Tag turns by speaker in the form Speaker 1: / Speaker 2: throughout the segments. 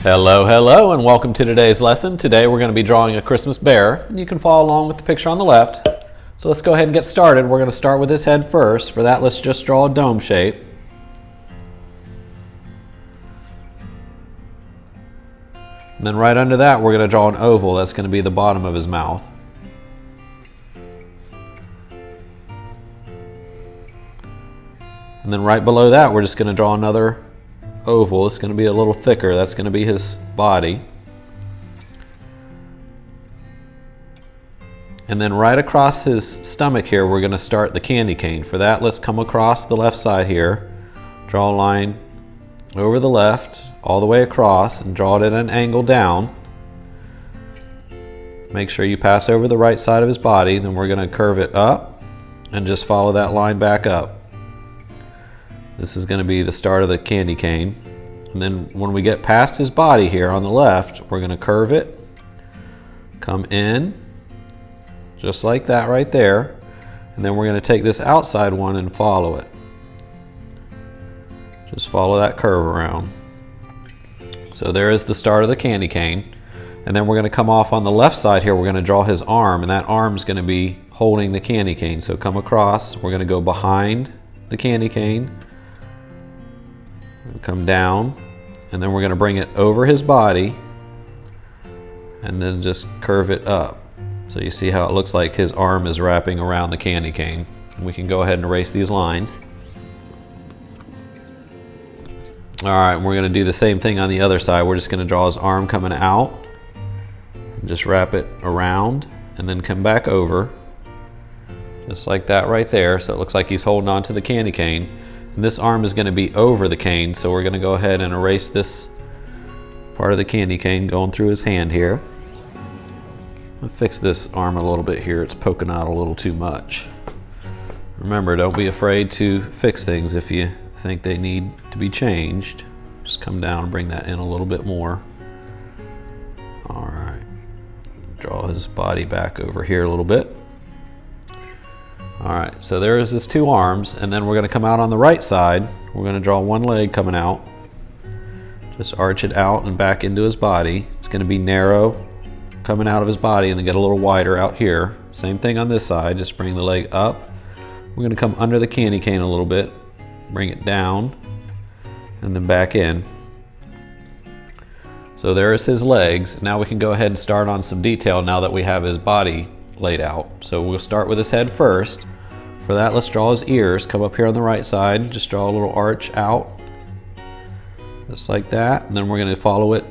Speaker 1: Hello, and welcome to today's lesson. Today we're going to be drawing a Christmas bear, and you can follow along with the picture on the left. So let's go ahead and get started. We're going to start with his head first. For that, let's just draw a dome shape. And then right under that, we're going to draw an oval. That's going to be the bottom of his mouth. And then right below that, we're just going to draw another oval. It's going to be a little thicker. That's going to be his body. And then right across his stomach here, we're going to start the candy cane. For that, let's come across the left side here, draw a line over the left, all the way across, and draw it at an angle down. Make sure you pass over the right side of his body. Then we're going to curve it up and just follow that line back up. This is going to be the start of the candy cane. And then when we get past his body here on the left, we're going to curve it, come in, just like that right there. And then we're going to take this outside one and follow it. Just follow that curve around. So there is the start of the candy cane. And then we're going to come off on the left side here. We're going to draw his arm, and that arm is going to be holding the candy cane. So come across, we're going to go behind the candy cane, come down, and then we're going to bring it over his body and then just curve it up. So you see how it looks like his arm is wrapping around the candy cane. And we can go ahead and erase these lines. Alright, we're going to do the same thing on the other side. We're just going to draw his arm coming out and just wrap it around and then come back over, just like that right there. So it looks like he's holding on to the candy cane. And this arm is going to be over the cane, so we're going to go ahead and erase this part of the candy cane going through his hand here. I'll fix this arm a little bit here. It's poking out a little too much. Remember, don't be afraid to fix things if you think they need to be changed. Just come down and bring that in a little bit more. All right. Draw his body back over here a little bit. Alright, so there's his two arms, and then we're going to come out on the right side. We're going to draw one leg coming out. Just arch it out and back into his body. It's going to be narrow coming out of his body and then get a little wider out here. Same thing on this side, just bring the leg up. We're going to come under the candy cane a little bit, bring it down, and then back in. So there's his legs. Now we can go ahead and start on some detail now that we have his body laid out. So we'll start with his head first. For that, let's draw his ears. Come up here on the right side, just draw a little arch out, just like that. And then we're going to follow it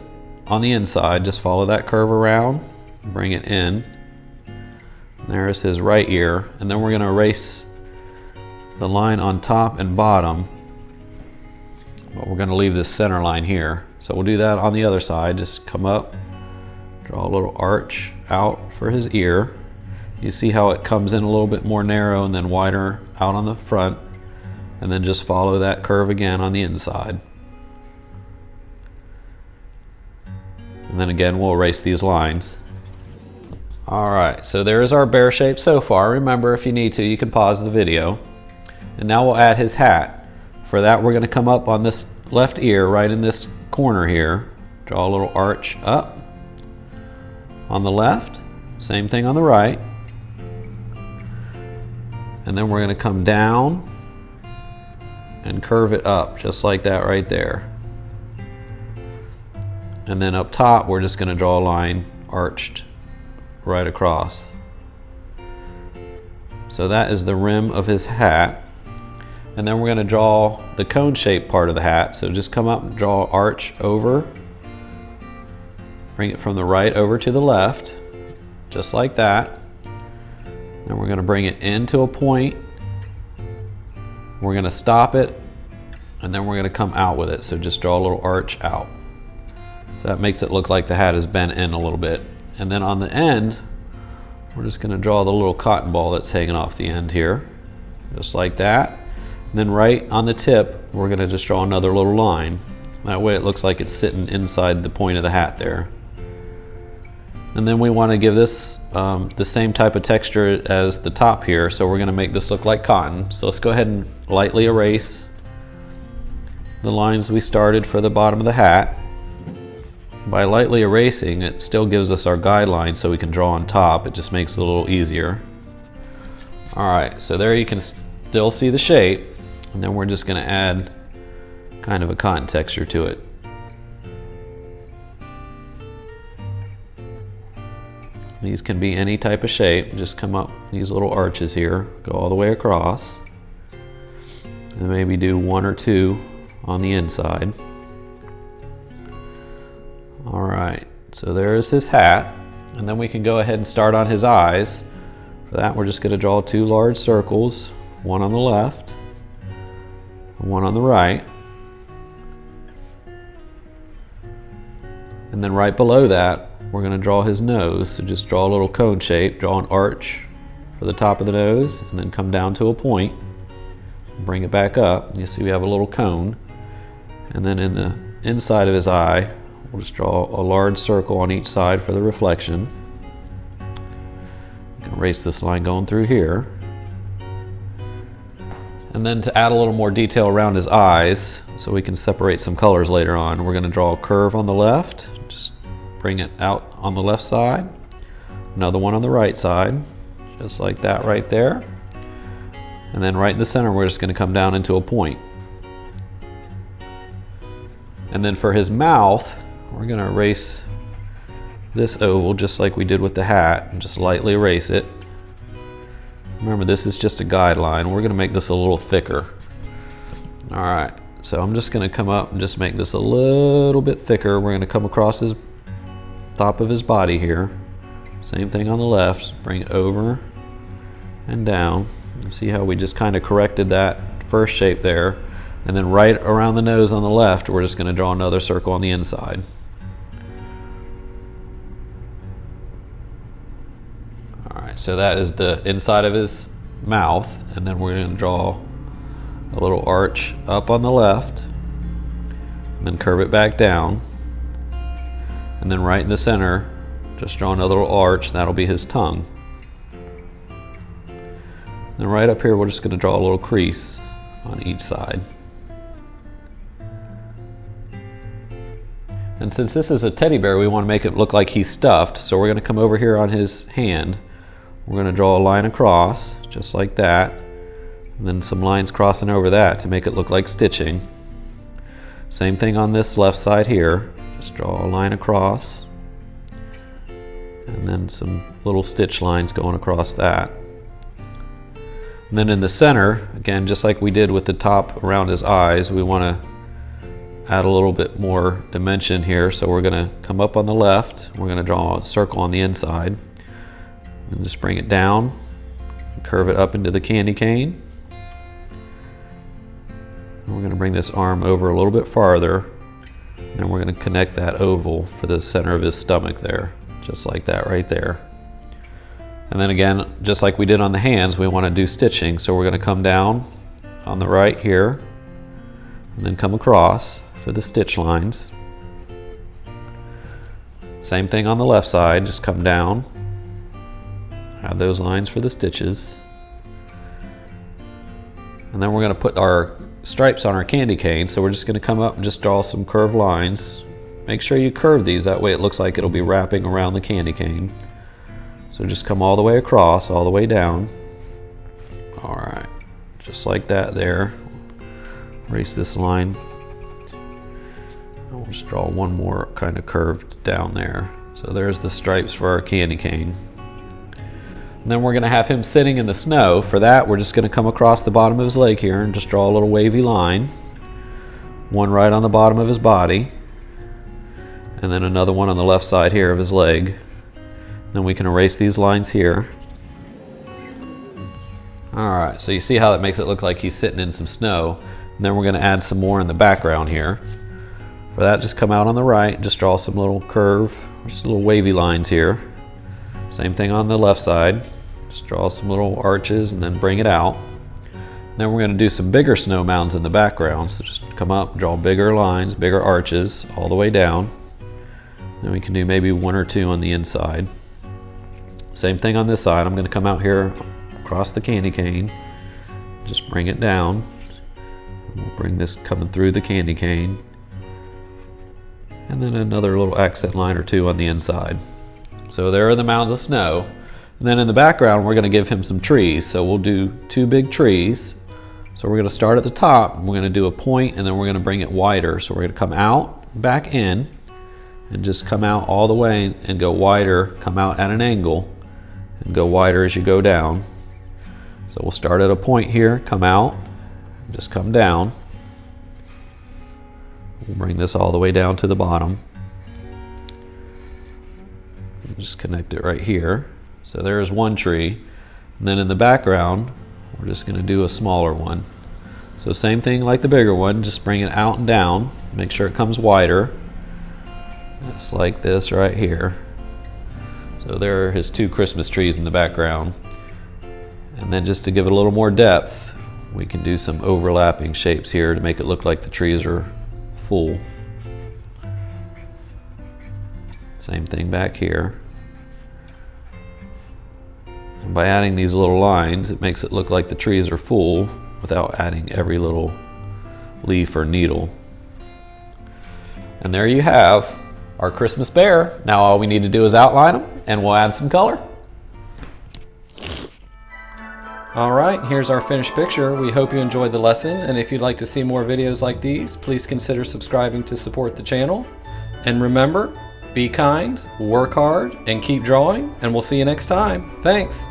Speaker 1: on the inside. Just follow that curve around, bring it in. And there's his right ear. And then we're going to erase the line on top and bottom, but we're going to leave this center line here. So we'll do that on the other side. Just come up, draw a little arch out for his ear. You see how it comes in a little bit more narrow and then wider out on the front, and then just follow that curve again on the inside. And then again, we'll erase these lines. Alright, so there is our bear shape so far. Remember, if you need to, you can pause the video. And now we'll add his hat. For that, we're going to come up on this left ear right in this corner here. Draw a little arch up on the left. Same thing on the right. And then we're going to come down and curve it up just like that right there. And then up top, we're just going to draw a line arched right across. So that is the rim of his hat. And then we're going to draw the cone shaped part of the hat. So just come up and draw arch over. Bring it from the right over to the left, just like that. Then we're going to bring it into a point. We're going to stop it, and then we're going to come out with it. So just draw a little arch out. So that makes it look like the hat is bent in a little bit. And then on the end, we're just going to draw the little cotton ball that's hanging off the end here, just like that. And then right on the tip, we're going to just draw another little line. That way it looks like it's sitting inside the point of the hat there. And then we want to give this the same type of texture as the top here, so we're going to make this look like cotton. So let's go ahead and lightly erase the lines we started for the bottom of the hat. by lightly erasing, it still gives us our guideline so we can draw on top. It just makes it a little easier. All right, so there you can still see the shape, and then we're just gonna add kind of a cotton texture to it. These can be any type of shape. Just come up these little arches here, go all the way across, and maybe do 1 or 2 on the inside. All right, so there is his hat, and then we can go ahead and start on his eyes. For that, we're just going to draw 2 large circles, one on the left and one on the right. And then right below that, we're going to draw his nose. So just draw a little cone shape, draw an arch for the top of the nose, and then come down to a point, bring it back up. You see we have a little cone. And then in the inside of his eye, we'll just draw a large circle on each side for the reflection. Erase this line going through here. And then to add a little more detail around his eyes, so we can separate some colors later on, we're going to draw a curve on the left. Just bring it out on the left side. Another one on the right side, just like that right there. And then right in the center, we're just going to come down into a point. And then for his mouth, we're going to erase this oval just like we did with the hat, and just lightly erase it. Remember, this is just a guideline. We're going to make this a little thicker. All right, so I'm just going to come up and just make this a little bit thicker. We're going to come across his top of his body here. Same thing on the left. Bring it over and down. And see how we just kind of corrected that first shape there. And then right around the nose on the left, we're just going to draw another circle on the inside. So that is the inside of his mouth, and then we're going to draw a little arch up on the left, and then curve it back down, and then right in the center, just draw another little arch. That'll be his tongue. Then right up here, we're just going to draw a little crease on each side. And since this is a teddy bear, we want to make it look like he's stuffed, so we're going to come over here on his hand. We're going to draw a line across, just like that, and then some lines crossing over that to make it look like stitching. Same thing on this left side here. Just draw a line across, and then some little stitch lines going across that. And then in the center, again, just like we did with the top around his eyes, we want to add a little bit more dimension here. So we're going to come up on the left, we're going to draw a circle on the inside, and just bring it down, curve it up into the candy cane. And we're going to bring this arm over a little bit farther, and then we're going to connect that oval for the center of his stomach there, just like that right there. And then again, just like we did on the hands, we want to do stitching. So we're going to come down on the right here, and then come across for the stitch lines. Same thing on the left side, just come down, add those lines for the stitches. And then we're going to put our stripes on our candy cane, so we're just going to come up and just draw some curved lines. Make sure you curve these, that way it looks like it'll be wrapping around the candy cane. So just come all the way across, all the way down. Alright, just like that there. Erase this line. I'll just draw one more kind of curved down there. So there's the stripes for our candy cane. And then we're going to have him sitting in the snow. For that, we're just going to come across the bottom of his leg here and just draw a little wavy line. One right on the bottom of his body, and then another one on the left side here of his leg. Then we can erase these lines here. Alright, so you see how that makes it look like he's sitting in some snow. And then we're going to add some more in the background here. For that, just come out on the right, just draw some little curve, just little wavy lines here. Same thing on the left side. Just draw some little arches and then bring it out. Then we're going to do some bigger snow mounds in the background. So just come up, draw bigger lines, bigger arches all the way down. Then we can do maybe one or two on the inside. Same thing on this side. I'm going to come out here across the candy cane. Just bring it down. We'll bring this coming through the candy cane. and then another little accent line or two on the inside. So there are the mounds of snow. And then in the background, we're going to give him some trees. So we'll do 2 big trees. So we're going to start at the top, and we're going to do a point, and then we're going to bring it wider. So we're going to come out, back in, and just come out all the way and go wider, come out at an angle, and go wider as you go down. So we'll start at a point here, come out, and just come down. We'll bring this all the way down to the bottom. Just connect it right here. So there's one tree. And then in the background, we're just going to do a smaller one. So same thing like the bigger one, just bring it out and down. Make sure it comes wider. Just like this right here. So there are his 2 Christmas trees in the background. And then just to give it a little more depth, we can do some overlapping shapes here to make it look like the trees are full. Same thing back here. And by adding these little lines, it makes it look like the trees are full without adding every little leaf or needle. And there you have our Christmas bear. Now all we need to do is outline them, and we'll add some color. All right, here's our finished picture. We hope you enjoyed the lesson, and if you'd like to see more videos like these, please consider subscribing to support the channel. And remember, be kind, work hard, and keep drawing, and we'll see you next time. Thanks.